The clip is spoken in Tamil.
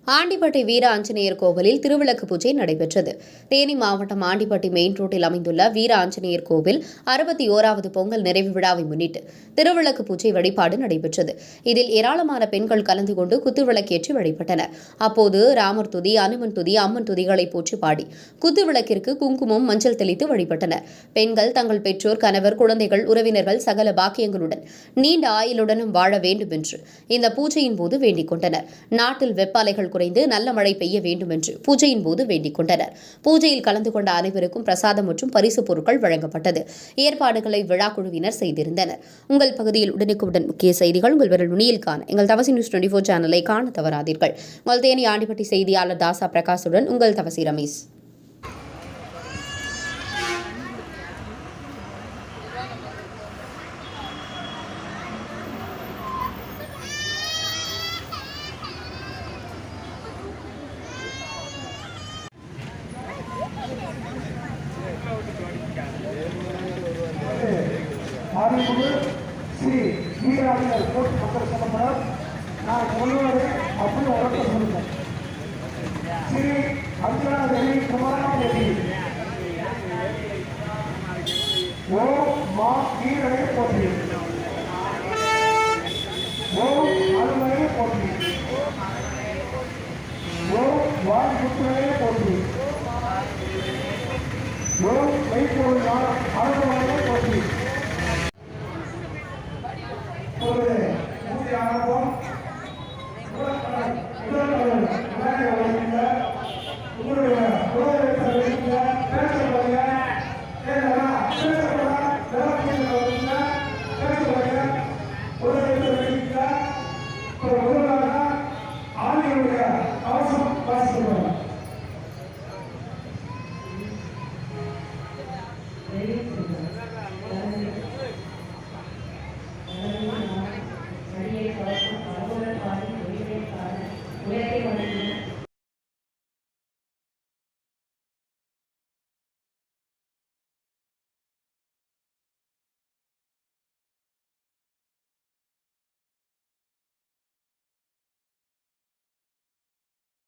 ஆண்டிப்பட்டி வீர ஆஞ்சநேயர் கோவிலில் திருவிளக்கு பூஜை நடைபெற்றது. தேனி மாவட்டம் ஆண்டிப்பட்டி மெயின் ரோட்டில் அமைந்துள்ள வீர ஆஞ்சநேயர் கோவில் 61வது பொங்கல் நிறைவு விழாவை முன்னிட்டு திருவிளக்கு பூஜை வழிபாடு நடைபெற்றது. இதில் ஏராளமான பெண்கள் கலந்து கொண்டு குத்துவிளக்கேற்றி வழிபட்டனர். அப்போது ராமர் துதி, அனுமன் துதி, அம்மன் துதிகளை போற்றி பாடி குத்துவிளக்கிற்கு குங்குமம், மஞ்சள் தெளித்து வழிபட்டனர். பெண்கள் தங்கள் பெற்றோர், கணவர், குழந்தைகள், உறவினர்கள் சகல பாக்கியங்களுடன் நீண்ட ஆயுளுடனும் வாழ வேண்டும் என்று இந்த பூஜையின் போது வேண்டிக் கொண்டனர். நாட்டில் வெப்ப அலைகள் குறைந்து நல்ல மழை பெய்ய வேண்டும் என்று பூஜையின் போது வேண்டிக் கொண்டனர். பூஜையில் கலந்து கொண்ட அனைவருக்கும் பிரசாதம் மற்றும் பரிசு பொருட்கள் வழங்கப்பட்டது. ஏற்பாடுகளை விழா குழுவினர் செய்திருந்தனர். உங்கள் பகுதியில் உடனுக்குடன் முக்கிய செய்திகள் உங்கள் விரல் நுனியில் காண எங்கள் தவசி நியூஸ் 24 சேனலை காண தவறாதீர்கள். உங்கள் தேனி ஆண்டிப்பட்டி செய்தியாளர் தாசா பிரகாஷுடன் உங்கள் தவசி ரமேஷ். அறிவு ஸ்ரீ வீராஜர் கோட் மக்கள் சம்பளம் நான் சொல்லுவது அப்படி உறக்க சொல்லுங்கள். ஸ்ரீ அர்ஜுனா தேவி குமாரதேவி ஓ மா வீரனை போற்றி, ஓ அருமையை போற்றி, ஓ வாய்ப்புத்திரையை போற்றி, ஓ மெய்ப்பொருள்